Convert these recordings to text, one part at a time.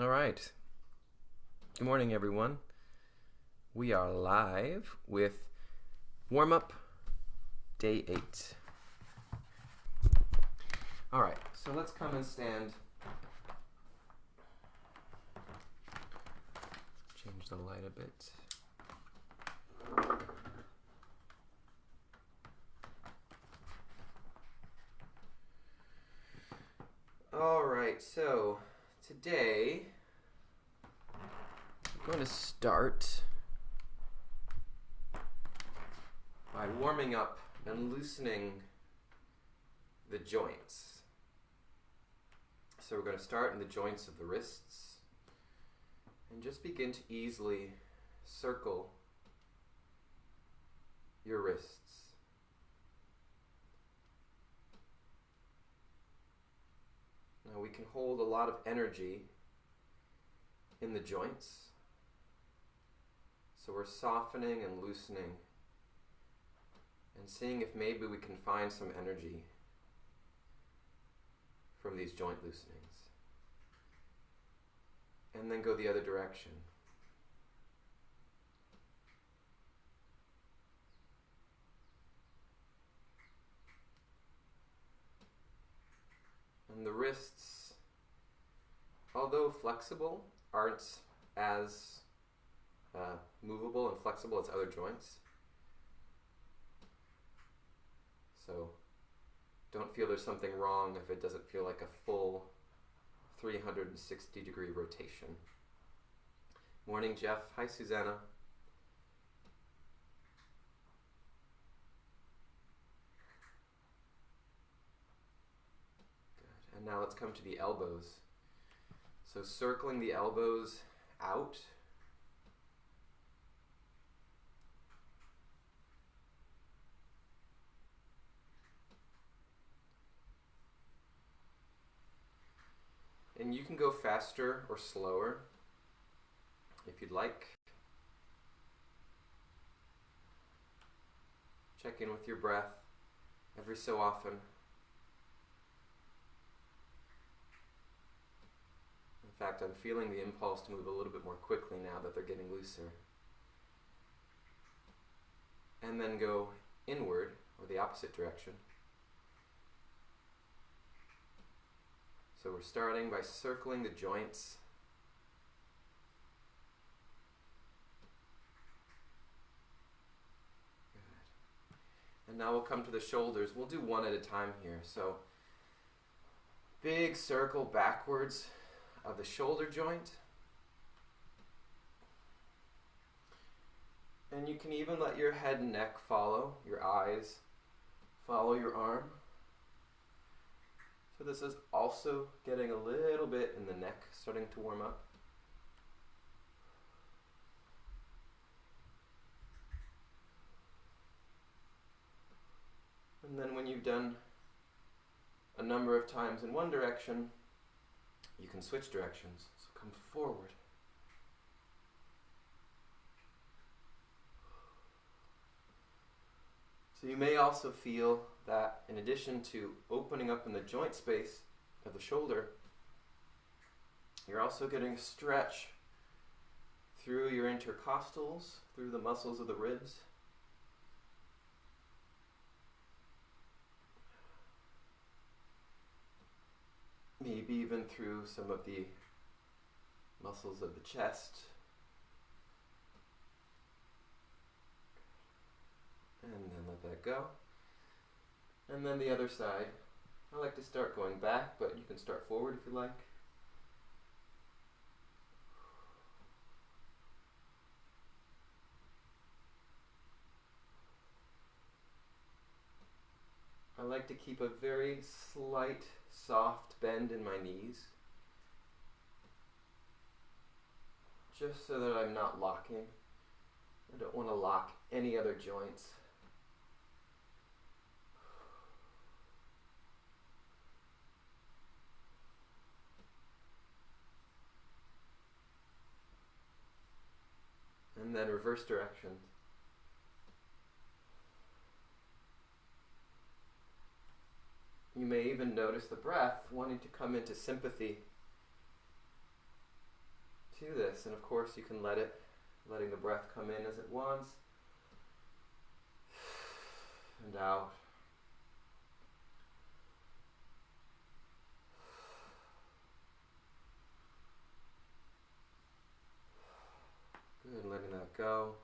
All right. Good morning, everyone. We are live with warm-up day 8. All right, so let's come and stand. Change the light a bit. All right, so today I'm going to start by warming up and loosening the joints. So we're going to start in the joints of the wrists and just begin to easily circle your wrists. Now we can hold a lot of energy in the joints, so we're softening and loosening and seeing if maybe we can find some energy from these joint loosenings. And then go the other direction. And the wrists, although flexible, aren't as movable and flexible as other joints. So don't feel there's something wrong if it doesn't feel like a full 360-degree rotation. Morning, Jeff. Hi, Susanna. Good. And now let's come to the elbows. So circling the elbows out. And you can go faster or slower if you'd like. Check in with your breath every so often. In fact, I'm feeling the impulse to move a little bit more quickly now that they're getting looser. And then go inward, or the opposite direction. So we're starting by circling the joints. Good. And now we'll come to the shoulders. We'll do one at a time here. So big circle backwards of the shoulder joint. And you can even let your head and neck follow, your eyes follow your arm. So this is also getting a little bit in the neck, starting to warm up. And then when you've done a number of times in one direction, you can switch directions. So come forward. So you may also feel that in addition to opening up in the joint space of the shoulder, you're also getting a stretch through your intercostals, through the muscles of the ribs. Maybe even through some of the muscles of the chest. And then let that go. And then the other side. I like to start going back, but you can start forward if you like. I like to keep a very slight, soft bend in my knees, just so that I'm not locking. I don't want to lock any other joints. And then reverse direction. You may even notice the breath wanting to come into sympathy to this. And of course you can letting the breath come in as it wants and out. Good, letting that go.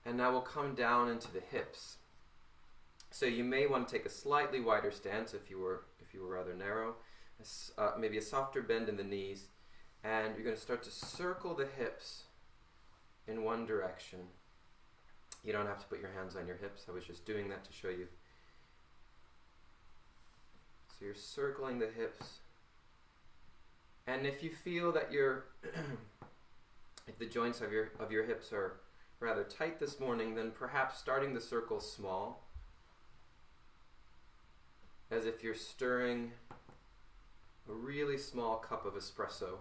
And now we'll come down into the hips. So you may want to take a slightly wider stance if you were rather narrow. Maybe a softer bend in the knees, and you're going to start to circle the hips in one direction. You don't have to put your hands on your hips. I was just doing that to show you. So you're circling the hips, and if you feel that if the joints of your hips are rather tight this morning, then perhaps starting the circle small, as if you're stirring a really small cup of espresso.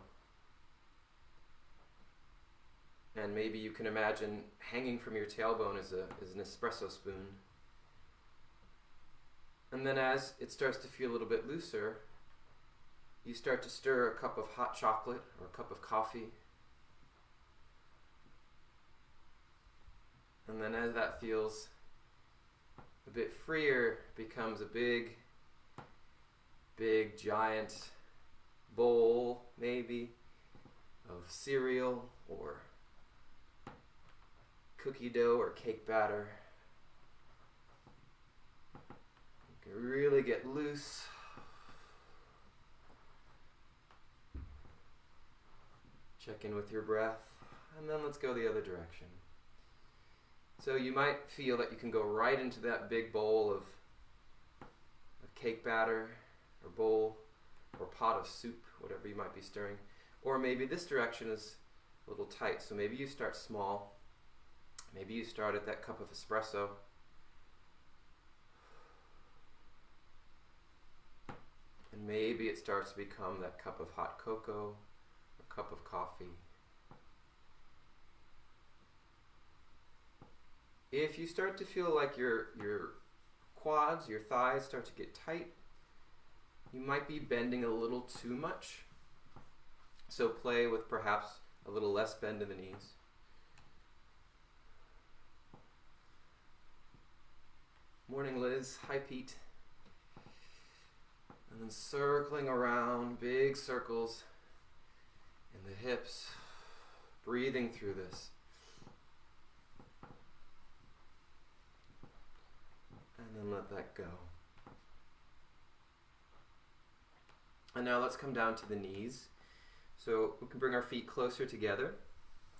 And maybe you can imagine hanging from your tailbone is an espresso spoon. And then as it starts to feel a little bit looser, you start to stir a cup of hot chocolate or a cup of coffee. And then as that feels a bit freer, it becomes a big giant bowl, maybe, of cereal or cookie dough or cake batter. You can really get loose. Check in with your breath, and then let's go the other direction. So you might feel that you can go right into that big bowl of cake batter or bowl or pot of soup, whatever you might be stirring. Or maybe this direction is a little tight, so maybe you start small. Maybe you start at that cup of espresso. And maybe it starts to become that cup of hot cocoa, a cup of coffee. If you start to feel like your quads, your thighs start to get tight, you might be bending a little too much. So play with perhaps a little less bend in the knees. Morning, Liz. Hi, Pete. And then circling around, big circles in the hips, breathing through this. And then let that go. And now let's come down to the knees. So we can bring our feet closer together.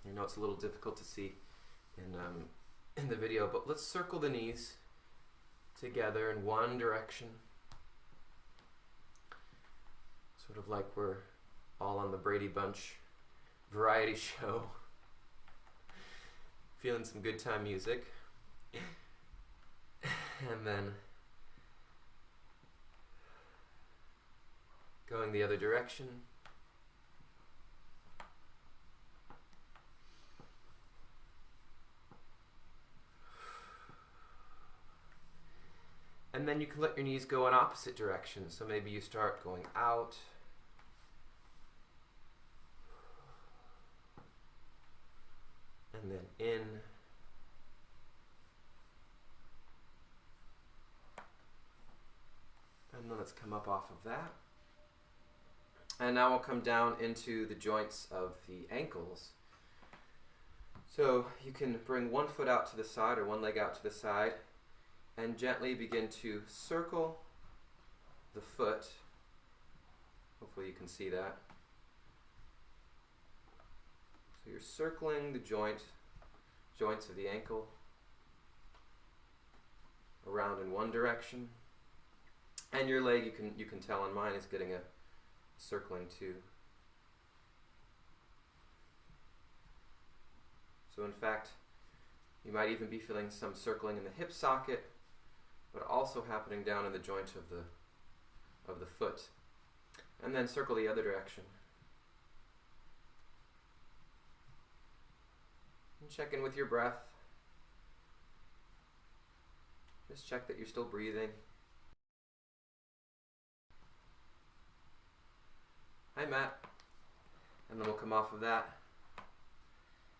I know it's a little difficult to see in the video, but let's circle the knees together in one direction. Sort of like we're all on the Brady Bunch variety show. Feeling some good time music. And then going the other direction. And then you can let your knees go in opposite directions. So maybe you start going out. And then in. And then let's come up off of that. And now we'll come down into the joints of the ankles. So you can bring one foot out to the side or one leg out to the side and gently begin to circle the foot. Hopefully you can see that. So you're circling the joints of the ankle around in one direction. And your leg, you can tell on mine, is getting a circling too. So in fact, you might even be feeling some circling in the hip socket, but also happening down in the joint of the foot. And then circle the other direction. And check in with your breath. Just check that you're still breathing. Hi, Matt. and then we'll come off of that,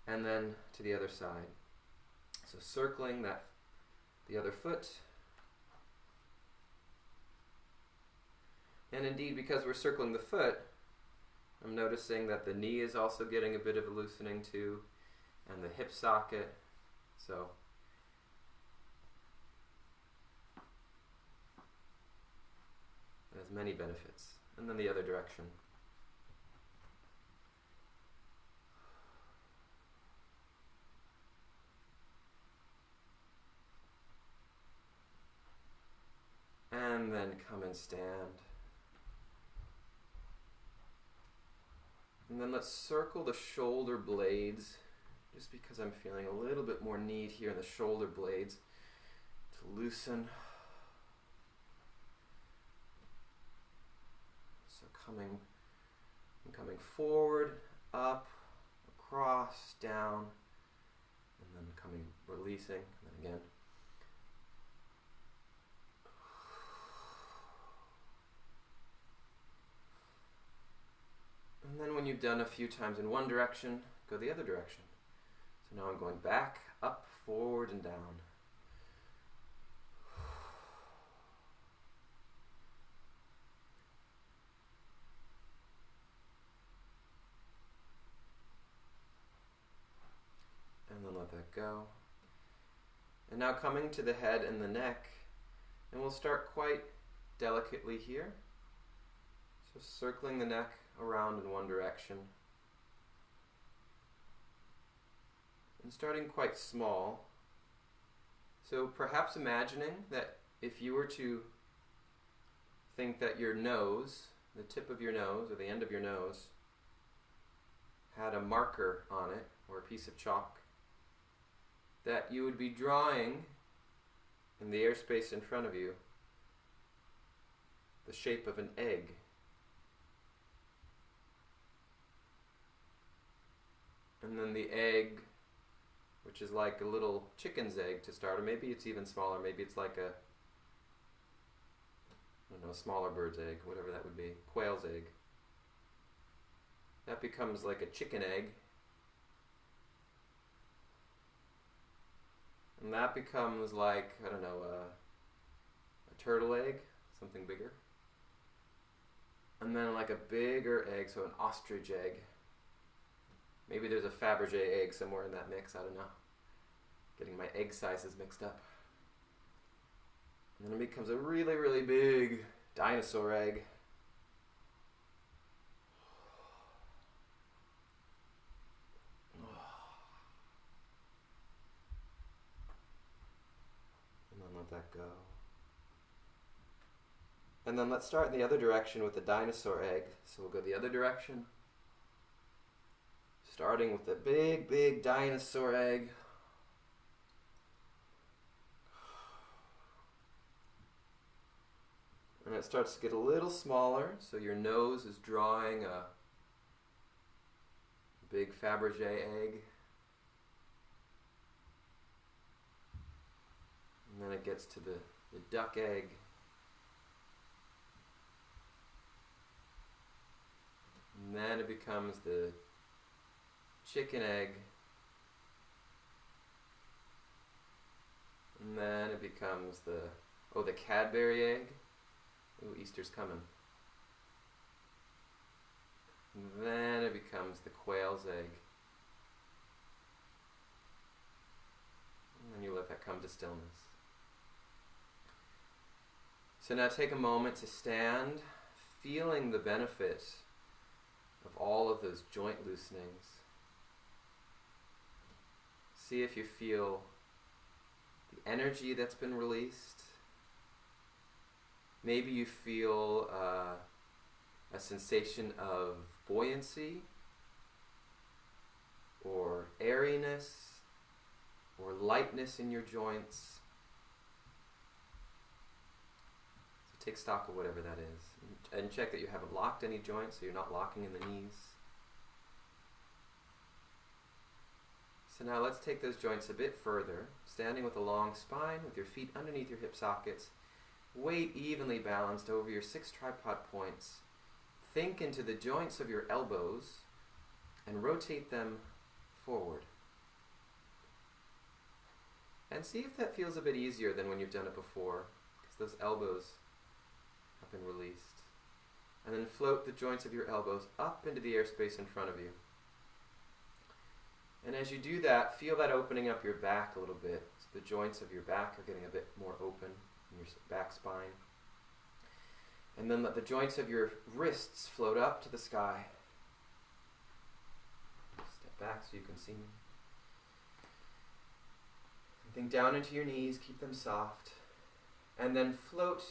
and then to the other side. So circling that, the other foot. And indeed, because we're circling the foot, I'm noticing that the knee is also getting a bit of a loosening too, and the hip socket. So it has many benefits. And then the other direction. And then come and stand. And then let's circle the shoulder blades, just because I'm feeling a little bit more need here in the shoulder blades to loosen. So I'm coming forward, up, across, down, and then coming, releasing, and then again. And then when you've done a few times in one direction, go the other direction. So now I'm going back, up, forward, and down. And then let that go. And now coming to the head and the neck, and we'll start quite delicately here. So circling the neck around in one direction. And starting quite small. So perhaps imagining that if you were to think that your nose, the tip of your nose or the end of your nose, had a marker on it or a piece of chalk, that you would be drawing in the airspace in front of you the shape of an egg. And then the egg, which is like a little chicken's egg to start, or maybe it's even smaller, maybe it's like a, I don't know, a smaller bird's egg, whatever that would be, quail's egg. That becomes like a chicken egg. And that becomes like, I don't know, a turtle egg, something bigger. And then like a bigger egg, so an ostrich egg. Maybe there's a Fabergé egg somewhere in that mix, I don't know. Getting my egg sizes mixed up. And then it becomes a really, really big dinosaur egg. And then let that go. And then let's start in the other direction with the dinosaur egg. So we'll go the other direction. Starting with the big, big dinosaur egg. And it starts to get a little smaller, so your nose is drawing a big Fabergé egg. And then it gets to the duck egg. And then it becomes the chicken egg, and then it becomes the Cadbury egg. Ooh, Easter's coming. And then it becomes the quail's egg. And then you let that come to stillness. So now take a moment to stand, feeling the benefit of all of those joint loosenings. See if you feel the energy that's been released. Maybe you feel a sensation of buoyancy or airiness or lightness in your joints. So take stock of whatever that is. And check that you haven't locked any joints, so you're not locking in the knees. So now let's take those joints a bit further, standing with a long spine, with your feet underneath your hip sockets, weight evenly balanced over your 6 tripod points. Think into the joints of your elbows, and rotate them forward. And see if that feels a bit easier than when you've done it before, because those elbows have been released. And then float the joints of your elbows up into the airspace in front of you. And as you do that, feel that opening up your back a little bit. So the joints of your back are getting a bit more open in your back spine. And then let the joints of your wrists float up to the sky. Step back so you can see me. And think down into your knees, keep them soft. And then float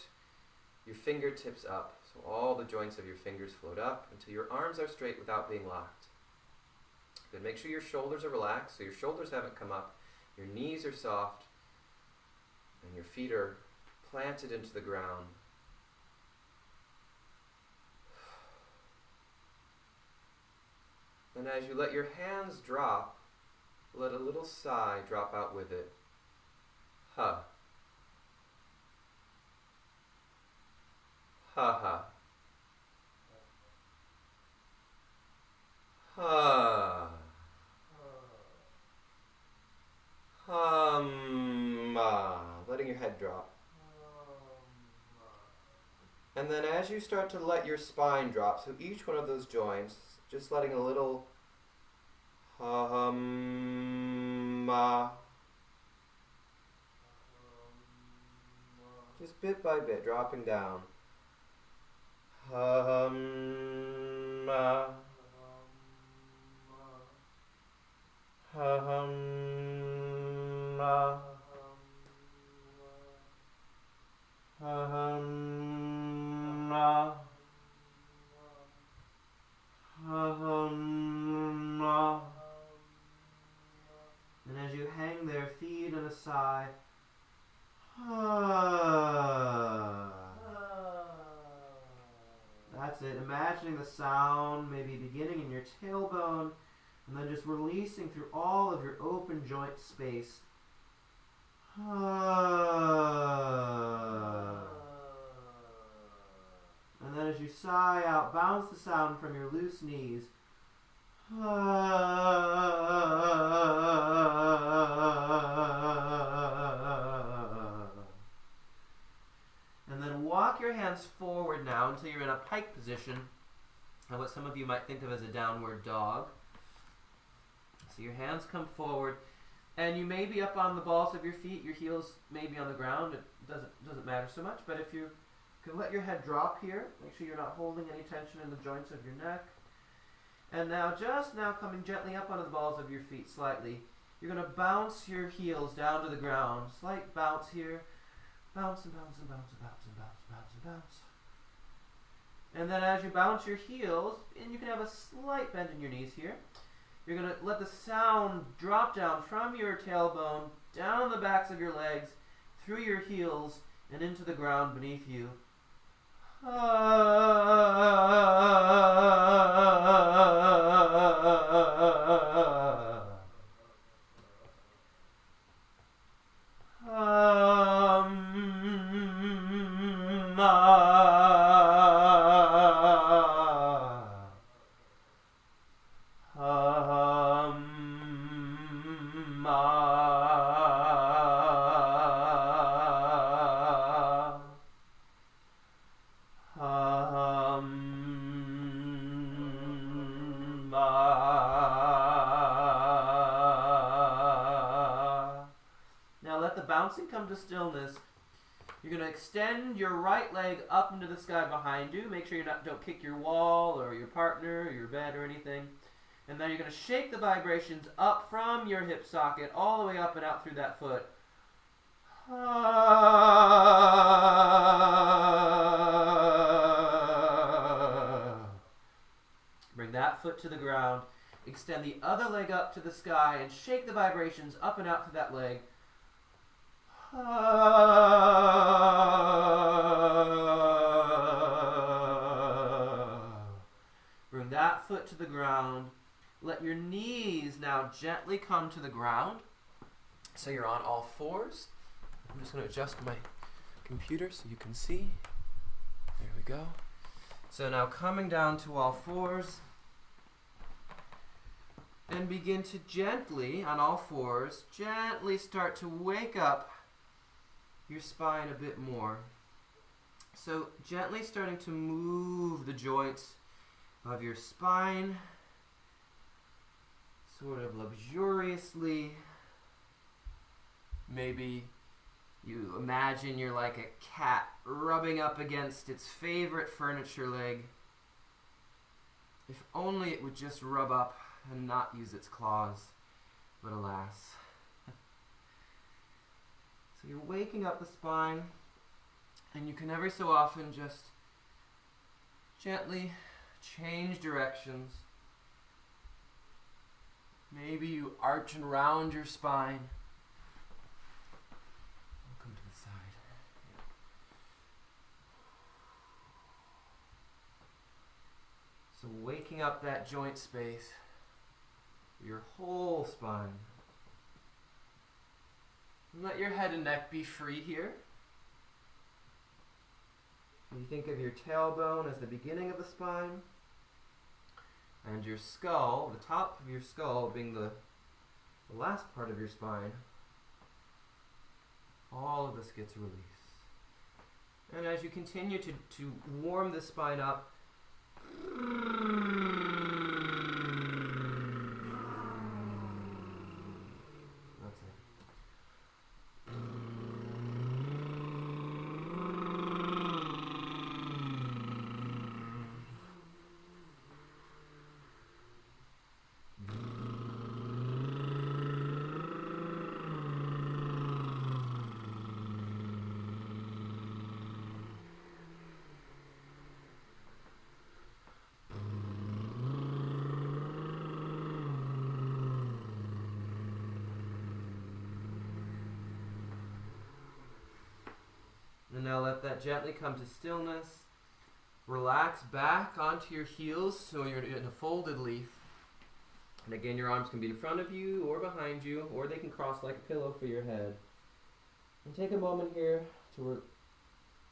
your fingertips up. So all the joints of your fingers float up until your arms are straight without being locked. Good. Make sure your shoulders are relaxed, so your shoulders haven't come up, your knees are soft, and your feet are planted into the ground. And as you let your hands drop, let a little sigh drop out with it. Ha. Ha ha. Ha. Letting your head drop. And then as you start to let your spine drop, so each one of those joints, just letting a little just bit by bit, dropping down. And as you hang there, feed and a sigh. That's it. Imagining the sound maybe beginning in your tailbone and then just releasing through all of your open joint space. And then as you sigh out, bounce the sound from your loose knees. And then walk your hands forward now until you're in a pike position, and what some of you might think of as a downward dog. So your hands come forward, and you may be up on the balls of your feet, your heels may be on the ground, it doesn't matter so much, but if you can let your head drop here, make sure you're not holding any tension in the joints of your neck. And now, just now coming gently up onto the balls of your feet slightly, you're going to bounce your heels down to the ground. Slight bounce here. Bounce and bounce and bounce and bounce and bounce and bounce and bounce. And then as you bounce your heels, and you can have a slight bend in your knees here, you're going to let the sound drop down from your tailbone, down the backs of your legs, through your heels, and into the ground beneath you. Come to stillness. You're going to extend your right leg up into the sky behind you. Make sure you don't kick your wall or your partner or your bed or anything. And then you're going to shake the vibrations up from your hip socket all the way up and out through that foot. Bring that foot to the ground. Extend the other leg up to the sky and shake the vibrations up and out through that leg. Bring that foot to the ground. Let your knees now gently come to the ground. So you're on all fours. I'm just going to adjust my computer so you can see. There we go. So now coming down to all fours. And begin to gently, on all fours, gently start to wake up your spine a bit more. So gently starting to move the joints of your spine, sort of luxuriously. Maybe you imagine you're like a cat rubbing up against its favorite furniture leg. If only it would just rub up and not use its claws, but alas. So you're waking up the spine, and you can every so often just gently change directions. Maybe you arch and round your spine. Come to the side. So waking up that joint space, your whole spine. And let your head and neck be free here. You think of your tailbone as the beginning of the spine, and your skull, the top of your skull being the last part of your spine. All of this gets released. And as you continue to warm the spine up, that's it. And now let that gently come to stillness. Relax back onto your heels so you're in a folded leaf. And again, your arms can be in front of you or behind you, or they can cross like a pillow for your head. And take a moment here to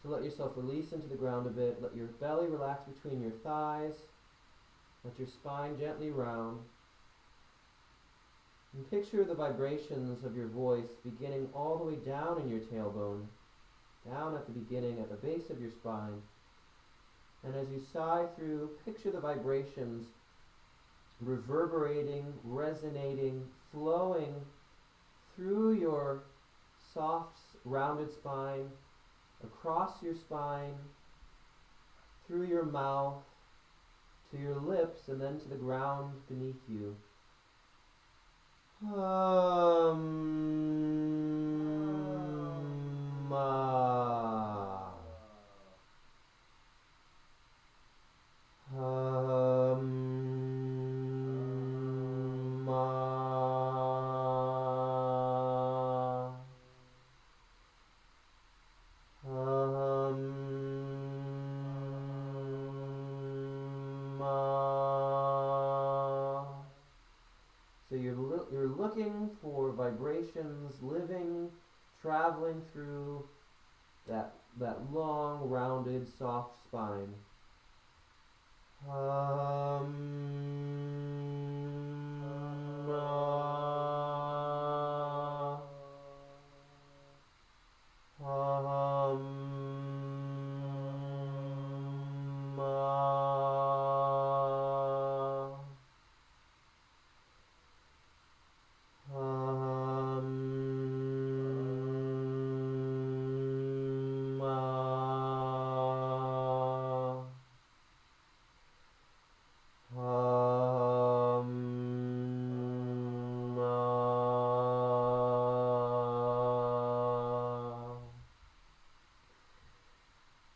let yourself release into the ground a bit. Let your belly relax between your thighs. Let your spine gently round. And picture the vibrations of your voice beginning all the way down in your tailbone. Down at the beginning, at the base of your spine. And as you sigh through, picture the vibrations reverberating, resonating, flowing through your soft, rounded spine, across your spine, through your mouth, to your lips, and then to the ground beneath you. So you're looking for vibrations living, traveling through that long, rounded, soft spine.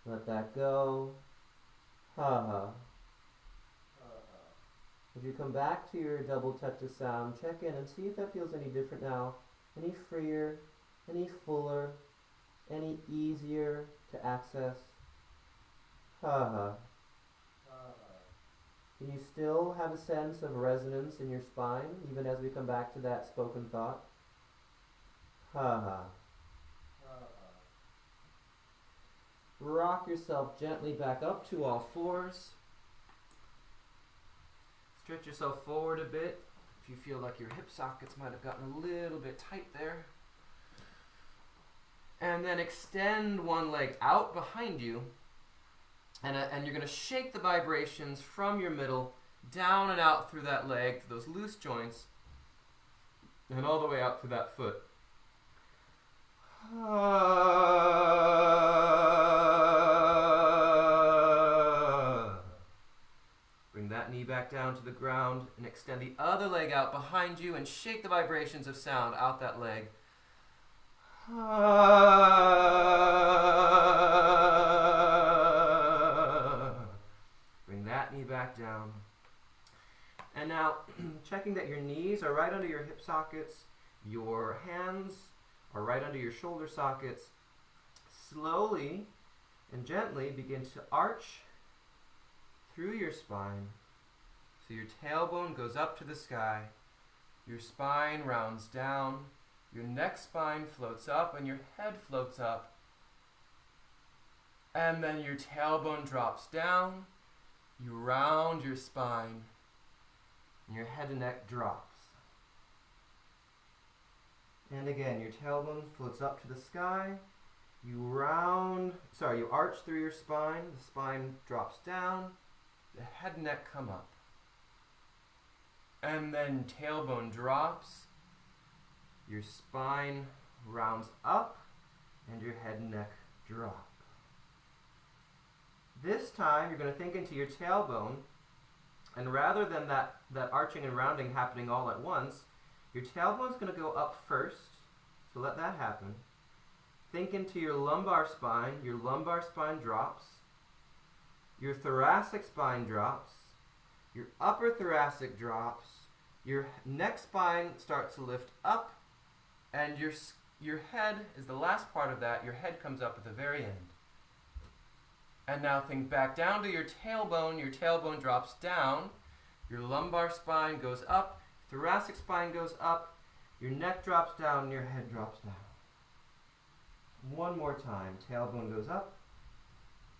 Let that go. As you come back to your double touch of sound, check in and see if that feels any different now. Any freer, any fuller, any easier to access. Can you still have a sense of resonance in your spine, even as we come back to that spoken thought? Rock yourself gently back up to all fours. Stretch yourself forward a bit. If you feel like your hip sockets might have gotten a little bit tight there. And then extend one leg out behind you, and you're going to shake the vibrations from your middle down and out through that leg, through those loose joints, and all the way out through that foot. Bring that knee back down to the ground and extend the other leg out behind you and shake the vibrations of sound out that leg. Bring that knee back down. And now, checking that your knees are right under your hip sockets, your hands are right under your shoulder sockets. Slowly and gently begin to arch through your spine. So your tailbone goes up to the sky, your spine rounds down, your neck spine floats up and your head floats up. And then your tailbone drops down, you round your spine, and your head and neck drops. And again, your tailbone floats up to the sky, you arch through your spine, the spine drops down, the head and neck come up. And then tailbone drops, your spine rounds up, and your head and neck drop. This time, you're going to think into your tailbone, and rather than that arching and rounding happening all at once, your tailbone's going to go up first, so let that happen. Think into your lumbar spine drops, your thoracic spine drops, your upper thoracic drops, your neck spine starts to lift up, and your head is the last part of that. Your head comes up at the very end. And now think back down to your tailbone drops down, your lumbar spine goes up, thoracic spine goes up, your neck drops down, and your head drops down. One more time, tailbone goes up.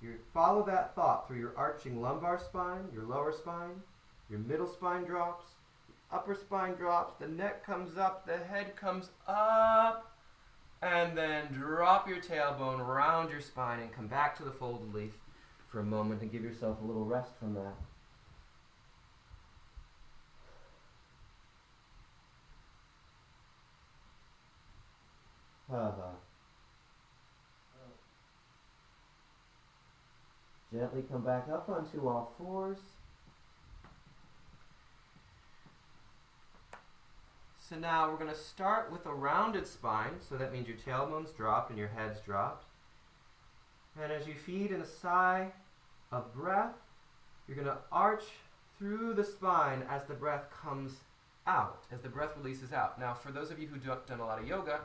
You follow that thought through your arching lumbar spine, your lower spine, your middle spine drops, your upper spine drops, the neck comes up, the head comes up, and then drop your tailbone around your spine and come back to the folded leaf for a moment and give yourself a little rest from that. Gently come back up onto all fours. So now we're going to start with a rounded spine, so that means your tailbone's dropped and your head's dropped. And as you feed in a sigh of breath, you're going to arch through the spine as the breath comes out, as the breath releases out. Now, for those of you who've done a lot of yoga,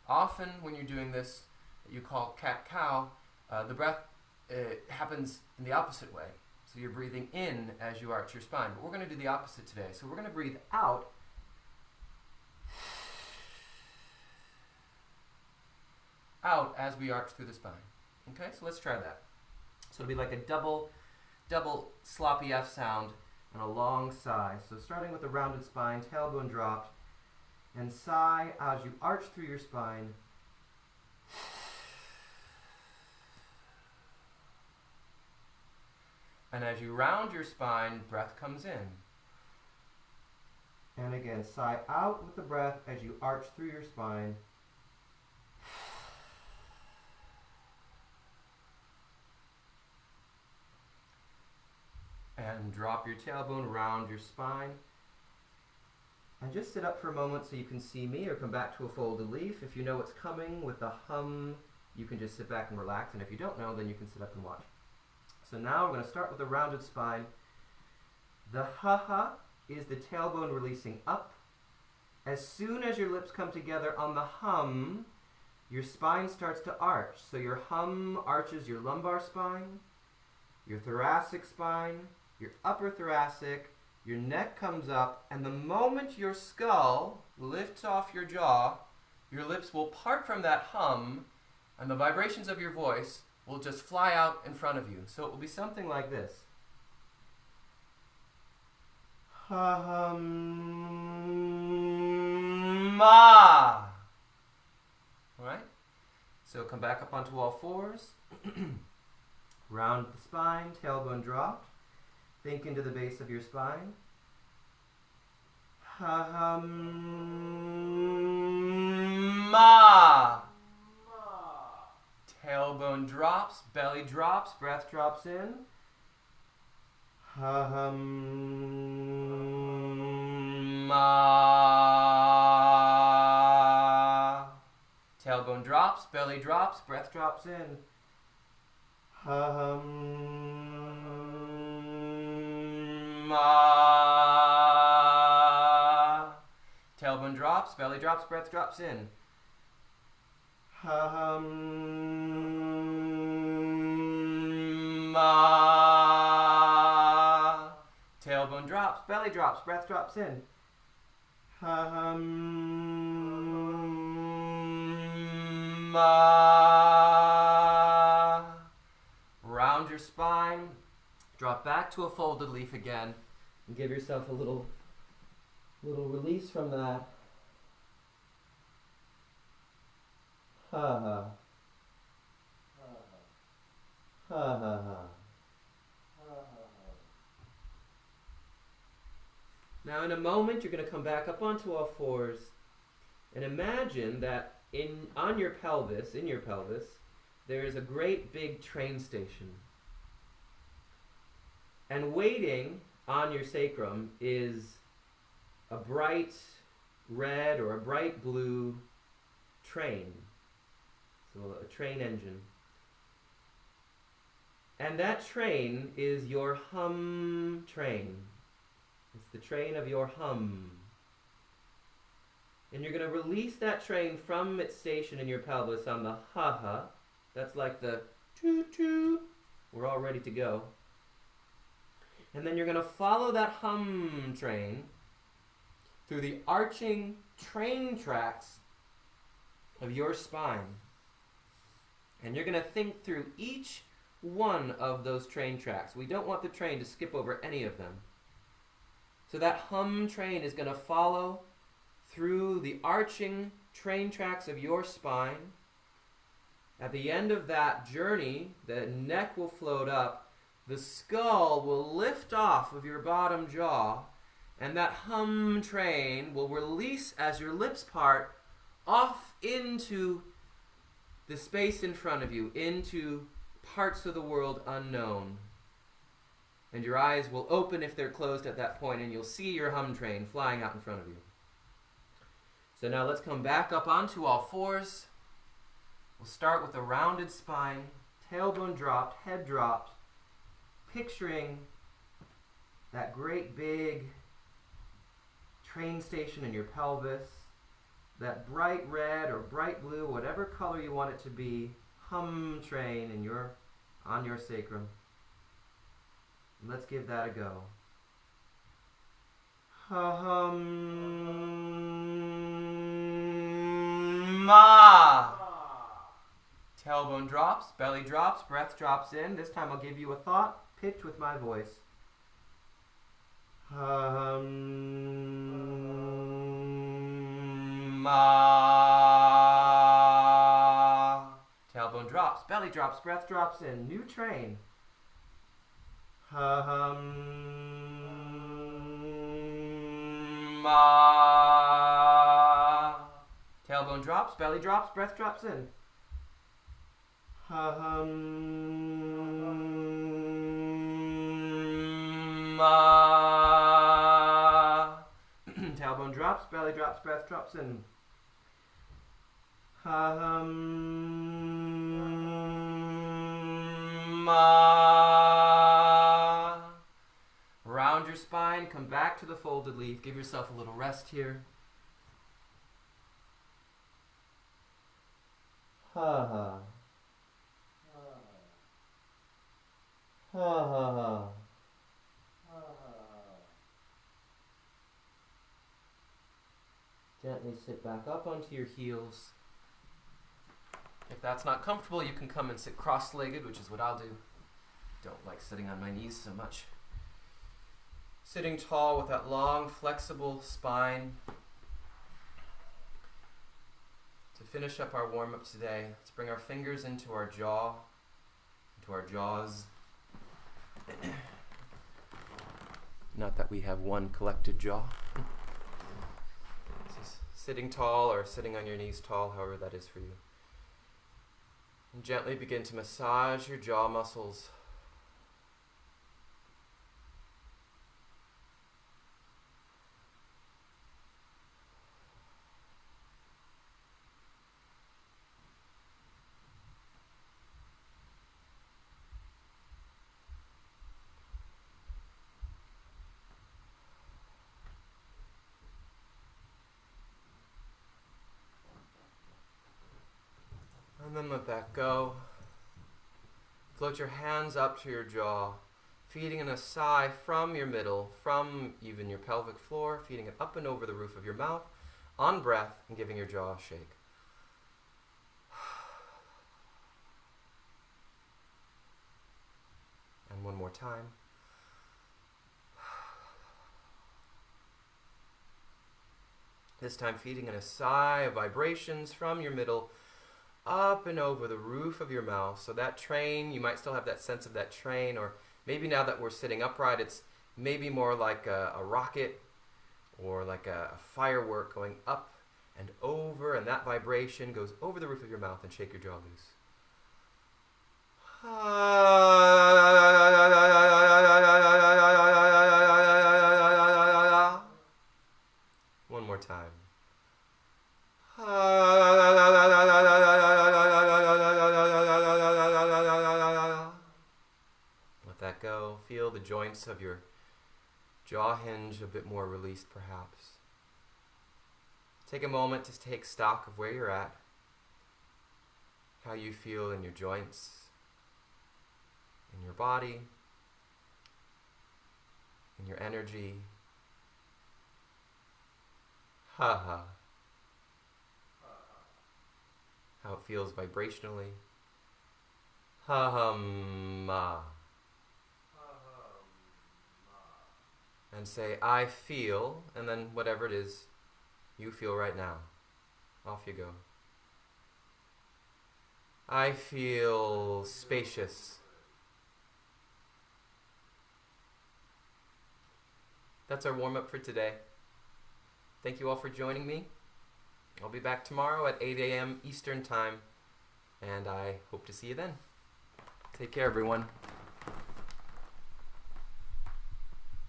often when you're doing this, that you call cat-cow, the breath happens in the opposite way. So you're breathing in as you arch your spine. But we're going to do the opposite today. So we're going to breathe out as we arch through the spine. Okay, so let's try that. So it'll be like a double sloppy F sound and a long sigh. So starting with a rounded spine, tailbone dropped, and sigh as you arch through your spine. And as you round your spine, breath comes in. And again, sigh out with the breath as you arch through your spine. And drop your tailbone, round your spine. And just sit up for a moment so you can see me, or come back to a folded leaf. If you know what's coming with the hum, you can just sit back and relax. And if you don't know, then you can sit up and watch. So now we're going to start with a rounded spine. The ha-ha is the tailbone releasing up. As soon as your lips come together on the hum, your spine starts to arch. So your hum arches your lumbar spine, your thoracic spine, your upper thoracic, your neck comes up, and the moment your skull lifts off your jaw, your lips will part from that hum, and the vibrations of your voice will just fly out in front of you. So it will be something like this. Ha-hum. Ma. Alright? So come back up onto all fours. Round the spine, tailbone dropped. Think into the base of your spine. Ma. Tailbone drops, belly drops, breath drops in. Ma. Tailbone drops, belly drops, breath drops in. Ma. Tailbone drops, belly drops, breath drops in. Ma. Tailbone drops, belly drops, breath drops in. Ma. Round your spine, drop back to a folded leaf again, and give yourself a little release from that. Ha ha. Ha ha ha. Now in a moment you're going to come back up onto all fours and imagine that on your pelvis, in your pelvis, there is a great big train station. And waiting on your sacrum is a bright red or a bright blue train. So a train engine. And that train is your hum train. It's the train of your hum. And you're going to release that train from its station in your pelvis on the ha-ha. That's like the choo-choo. We're all ready to go. And then you're going to follow that hum train through the arching train tracks of your spine. And you're going to think through each one of those train tracks. We don't want the train to skip over any of them. So that hum train is going to follow through the arching train tracks of your spine. At the end of that journey, the neck will float up, the skull will lift off of your bottom jaw, and that hum train will release as your lips part off into the space in front of you, into parts of the world unknown. And your eyes will open if they're closed at that point, and you'll see your hum train flying out in front of you. So now let's come back up onto all fours. We'll start with a rounded spine, tailbone dropped, head dropped, picturing that great big train station in your pelvis, that bright red or bright blue, whatever color you want it to be, hum train on your sacrum. And let's give that a go. Hum ma. Tailbone drops, belly drops, breath drops in. This time I'll give you a thought, pitch with my voice. Hum ma. Tailbone drops, belly drops, breath drops in. New train. Hum ma. Tailbone drops, belly drops, breath drops in. Hum ma. Tailbone drops, belly drops, breath drops in. Hum ma. Round your spine, come back to the folded leaf. Give yourself a little rest here. Ha ha. Ha ha ha. Gently sit back up onto your heels. If that's not comfortable, you can come and sit cross-legged, which is what I'll do. Don't like sitting on my knees so much. Sitting tall with that long, flexible spine. To finish up our warm-up today, let's bring our fingers into our jaw, into our jaws. Not that we have one collected jaw. Sitting tall or sitting on your knees tall, however that is for you. And gently begin to massage your jaw muscles. And then let that go. Float your hands up to your jaw, feeding in a sigh from your middle, from even your pelvic floor, feeding it up and over the roof of your mouth, on breath, and giving your jaw a shake. And one more time. This time feeding in a sigh of vibrations from your middle, up and over the roof of your mouth. So that train, you might still have that sense of that train, or maybe now that we're sitting upright, it's maybe more like a rocket or like a firework going up and over, and that vibration goes over the roof of your mouth, and shake your jaw loose. One more time. Let that go. Feel the joints of your jaw hinge a bit more released, perhaps. Take a moment to take stock of where you're at, how you feel in your joints, in your body, in your energy. Ha. How it feels vibrationally. Ha-hum-ma. And say, I feel, and then whatever it is you feel right now. Off you go. I feel spacious. That's our warm-up for today. Thank you all for joining me. I'll be back tomorrow at 8 a.m. Eastern Time, and I hope to see you then. Take care, everyone.